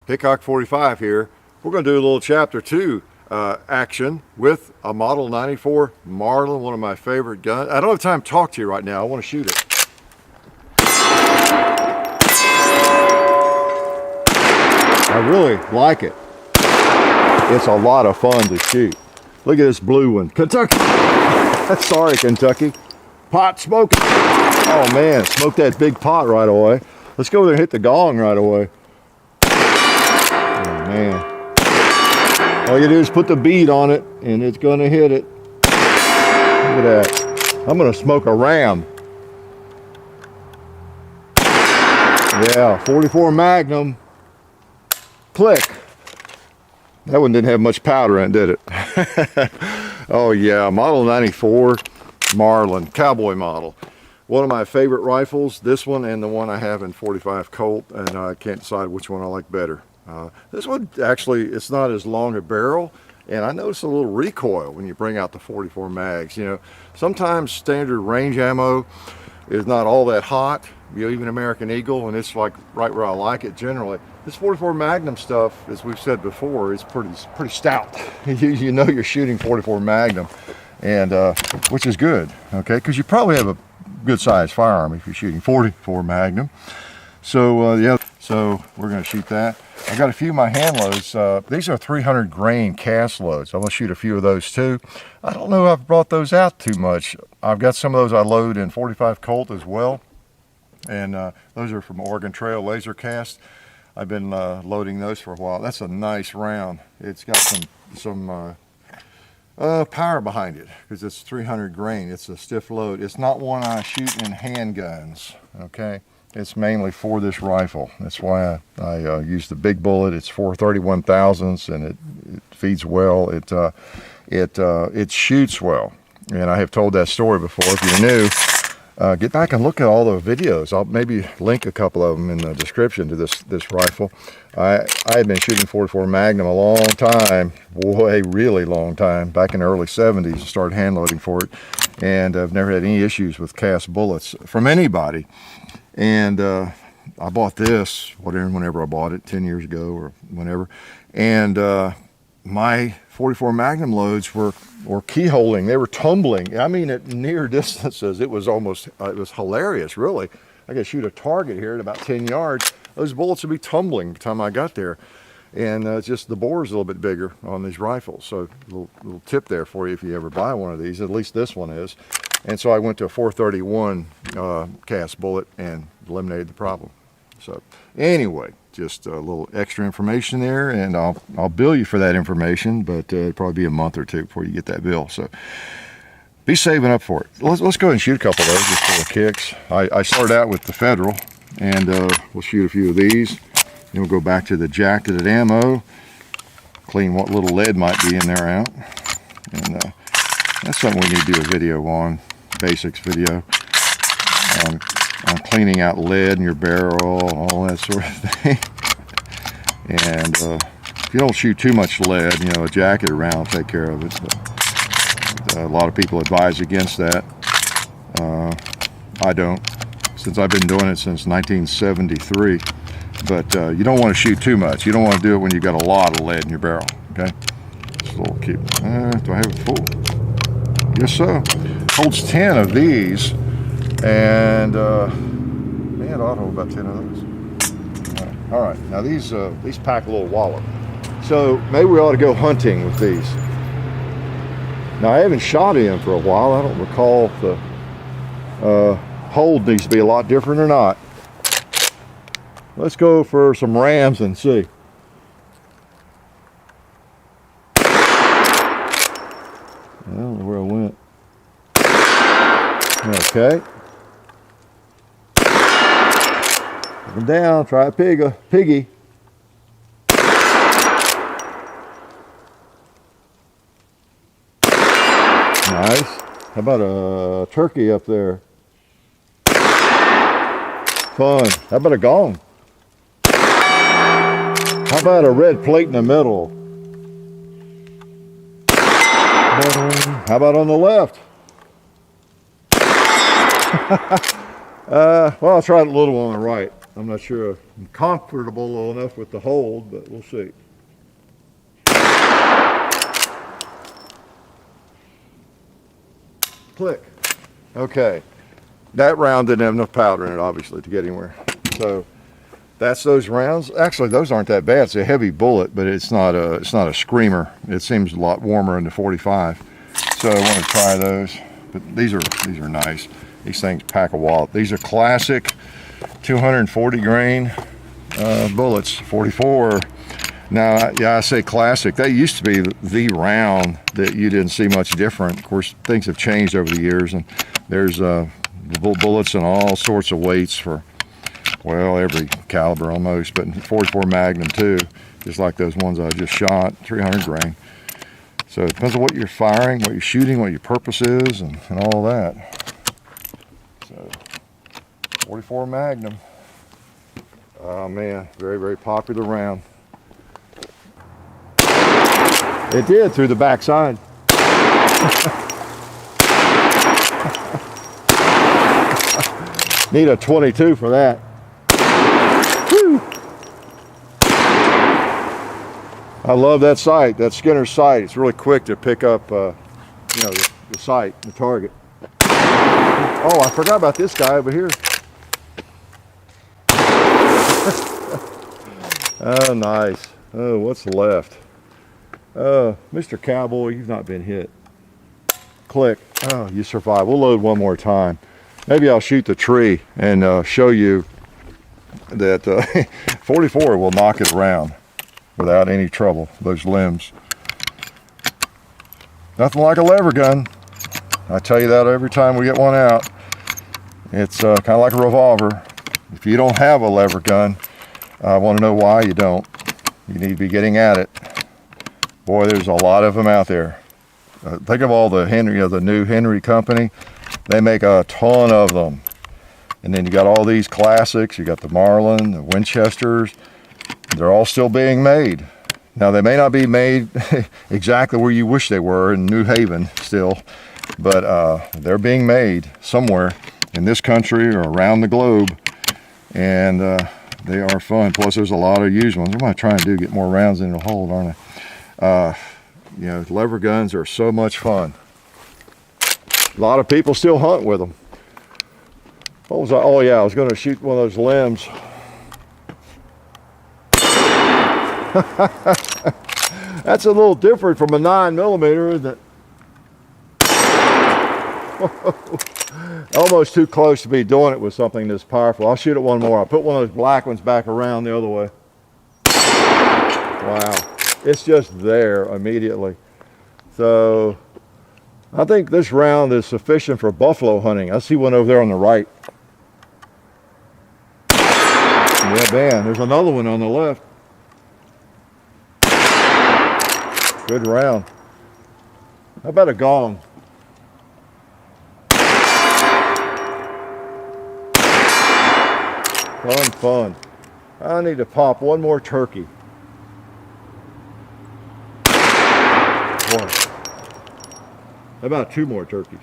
Hickok 45 here. We're going to do a little chapter 2 action with a Model 94 Marlin, one of my favorite guns. I don't have time to talk to you right now. I want to shoot it. I really like it. It's a lot of fun to shoot. Look at this blue one. Kentucky. Sorry, Kentucky. Pot smoking. Oh man, smoked that big pot right away. Let's go there and hit the gong right away. Oh man. All you do is put the bead on it and it's gonna hit it. Look at that. I'm gonna smoke a ram. Yeah, 44 Magnum. Click. That one didn't have much powder in it, did it? Oh yeah, Model 94 Marlin, cowboy model. One of my favorite rifles, this one and the one I have in 45 Colt, and I can't decide which one I like better. This one actually, it's not as long a barrel, and I notice a little recoil when you bring out the 44 mags. You know, sometimes standard range ammo is not all that hot, you know, even American Eagle, and it's like right where I like it generally. This 44 Magnum stuff, as we've said before, is pretty stout. You know you're shooting 44 Magnum, and which is good, okay? Because you probably have a good sized firearm if you're shooting 44 Magnum. So yeah, so we're going to shoot that. I got a few of my hand loads. These are 300 grain cast loads. I'm going to shoot a few of those too. I don't know if I've brought those out too much. I've got some of those I load in 45 Colt as well, and those are from Oregon Trail laser cast. I've been loading those for a while. That's a nice round. It's got some power behind it because it's 300 grain. It's a stiff load. It's not one I shoot in handguns, okay? It's mainly for this rifle. That's why I use the big bullet. It's 431 thousandths, and it feeds well. It shoots well. And I have told that story before. If you're new, get back and look at all the videos. I'll maybe link a couple of them in the description to this rifle. I had been shooting 44 Magnum a long time, boy, really long time, back in the early 70s. I started hand loading for it, and I've never had any issues with cast bullets from anybody. And I bought this, whenever I bought it, 10 years ago or whenever, and my 44 Magnum loads were keyholing. They were tumbling. I mean, at near distances, it was hilarious, really. I could shoot a target here at about 10 yards. Those bullets would be tumbling by the time I got there. And just the bore's a little bit bigger on these rifles. So a little tip there for you if you ever buy one of these. At least this one is. And so I went to a 431 cast bullet and eliminated the problem. So anyway, just a little extra information there, and I'll bill you for that information, but it'll probably be a month or two before you get that bill. So be saving up for it. Let's go ahead and shoot a couple of those just for the kicks. I started out with the Federal, and we'll shoot a few of these. Then we'll go back to the jacketed ammo, clean what little lead might be in there out, and that's something we need to do a video on, basics video on cleaning out lead in your barrel, all that sort of thing. And if you don't shoot too much lead, you know, a jacketed round will take care of it. But a lot of people advise against that. I don't, since I've been doing it since 1973. But you don't want to shoot too much. You don't want to do it when you've got a lot of lead in your barrel, okay? Just a little cute. Do I have it full? Yes, so. Holds 10 of these, and man, I ought to hold about 10 of those. All right, now these pack a little wallop. So maybe we ought to go hunting with these. Now I haven't shot in for a while. I don't recall if the hold needs to be a lot different or not. Let's go for some rams and see. I don't know where I went. Okay. Up and down, try a piggy. Nice. How about a turkey up there? Fun. How about a gong? How about a red plate in the middle? How about on the left? Well, I'll try the little one on the right. I'm not sure I'm comfortable enough with the hold, but we'll see. Click. Okay. That round didn't have enough powder in it, obviously, to get anywhere. So that's those rounds. Actually, those aren't that bad. It's a heavy bullet, but it's not a screamer. It seems a lot warmer in the 45. So I want to try those. But these are nice. These things pack a wallop. These are classic 240 grain bullets, 44. Now, yeah, I say classic. That used to be the round that you didn't see much different. Of course, things have changed over the years, and there's bullets in all sorts of weights for, well, every caliber almost, but 44 Magnum too, just like those ones I just shot, 300 grain. So it depends on what you're firing, what you're shooting, what your purpose is, and all that. So 44 Magnum. Oh man, very, very popular round. It did through the backside. Need a 22 for that. Whew. I love that sight, that Skinner's sight. It's really quick to pick up, the sight, the target. Oh, I forgot about this guy over here. Oh, nice. Oh, what's left? Mr. Cowboy, you've not been hit. Click. Oh, you survived. We'll load one more time. Maybe I'll shoot the tree and show you that 44 will knock it around without any trouble, those limbs. Nothing like a lever gun. I tell you that every time we get one out. It's kind of like a revolver. If you don't have a lever gun, I want to know why you don't. You need to be getting at it. Boy, there's a lot of them out there. Think of all the Henry, the new Henry company. They make a ton of them. And then you got all these classics. You got the Marlin, the Winchesters. They're all still being made. Now, they may not be made exactly where you wish they were in New Haven still, but they're being made somewhere in this country or around the globe. And they are fun. Plus, there's a lot of used ones. I'm going to try and get more rounds in the hold, aren't I? Lever guns are so much fun. A lot of people still hunt with them. What was I? Oh yeah, I was going to shoot one of those limbs. That's a little different from a 9mm, isn't it? Almost too close to be doing it with something this powerful. I'll shoot it one more. I'll put one of those black ones back around the other way. Wow. It's just there immediately. So I think this round is sufficient for buffalo hunting. I see one over there on the right. Yeah, man, there's another one on the left. Good round. How about a gong? Fun. I need to pop one more turkey. One. How about 2 more turkeys?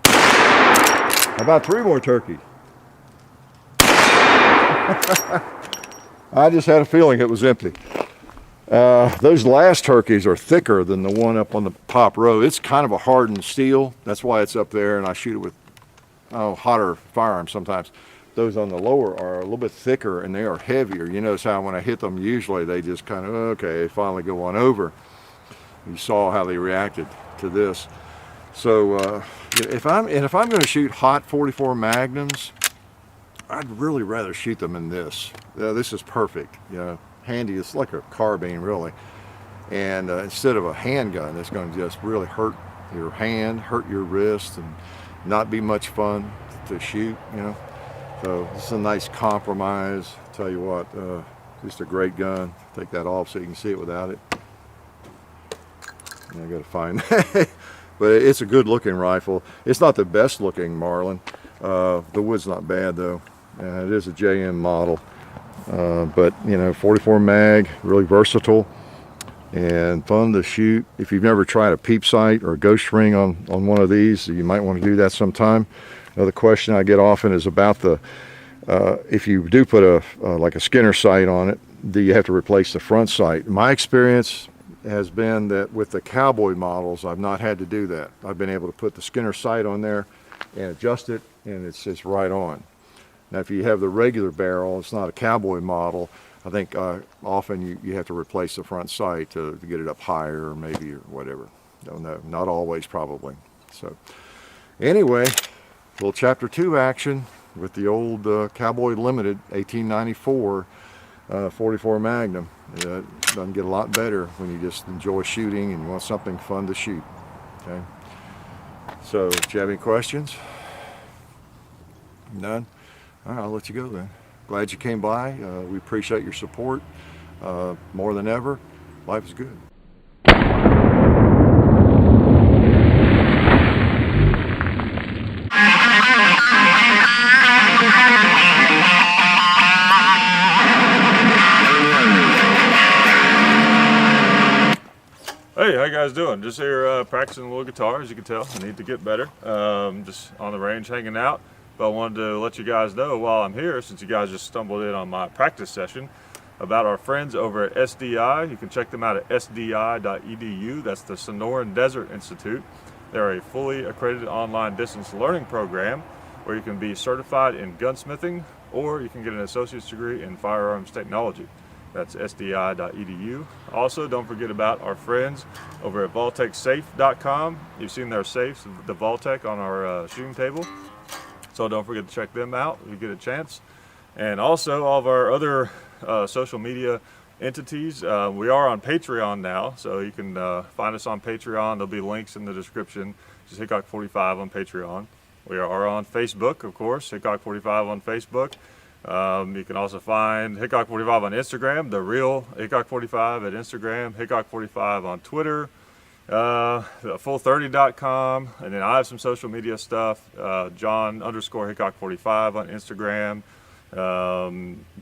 How about 3 more turkeys? I just had a feeling it was empty. Those last turkeys are thicker than the one up on the top row. It's kind of a hardened steel. That's why it's up there, and I shoot it with hotter firearms sometimes. Those on the lower are a little bit thicker, and they are heavier. You notice how when I hit them, usually they just kind of, okay, finally go on over. You saw how they reacted to this. So if I'm going to shoot hot 44 Magnums, I'd really rather shoot them in this. This is perfect. Handy. It's like a carbine, really. And instead of a handgun, it's going to just really hurt your hand, hurt your wrist, and not be much fun to shoot. So this is a nice compromise. Tell you what, just a great gun. Take that off so you can see it without it. I got to find that. But it's a good looking rifle. It's not the best looking Marlin. The wood's not bad though. It is a JM model. But 44 mag, really versatile and fun to shoot. If you've never tried a peep sight or a ghost ring on one of these, you might want to do that sometime. Another question I get often is about the if you do put a like a Skinner sight on it, you have to replace the front sight. My experience has been that with the cowboy models, I've not had to do that. I've been able to put the Skinner sight on there and adjust it, and it's just right on. Now, if you have the regular barrel, it's not a cowboy model, I think often you have to replace the front sight to get it up higher, or maybe, or whatever. Don't know, not always probably. So anyway, little chapter 2 action with the old Cowboy Limited 1894 44 Magnum. It doesn't get a lot better when you just enjoy shooting and you want something fun to shoot. Okay. So, do you have any questions? None? All right, I'll let you go then. Glad you came by. We appreciate your support more than ever. Life is good. Hey, how you guys doing? Just here practicing a little guitar. As you can tell, I need to get better. Just on the range hanging out. But I wanted to let you guys know while I'm here, since you guys just stumbled in on my practice session, about our friends over at SDI. You can check them out at sdi.edu. That's the Sonoran Desert Institute. They're a fully accredited online distance learning program where you can be certified in gunsmithing, or you can get an associate's degree in firearms technology. That's sdi.edu. Also, don't forget about our friends over at vaulteksafe.com. You've seen their safes, the Vaultek, on our shooting table. So don't forget to check them out if you get a chance. And also all of our other social media entities. We are on Patreon now, so you can find us on Patreon. There'll be links in the description. Just Hickok45 on Patreon. We are on Facebook, of course, Hickok45 on Facebook. You can also find Hickok45 on Instagram, the real Hickok45 at Instagram, Hickok45 on Twitter, full30.com, and then I have some social media stuff, John_Hickok45 on Instagram,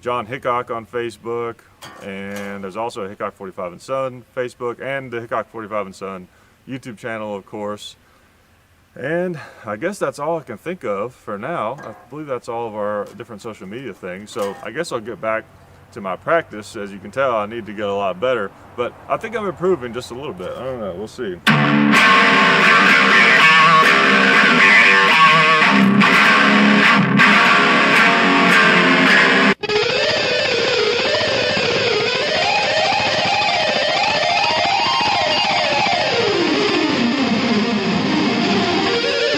John Hickok on Facebook, and there's also a Hickok45 and Son Facebook, and the Hickok45 and Son YouTube channel, of course. And I guess that's all I can think of for now. I believe that's all of our different social media things. So I guess I'll get back to my practice. As you can tell, I need to get a lot better. But I think I'm improving just a little bit. I don't know. We'll see.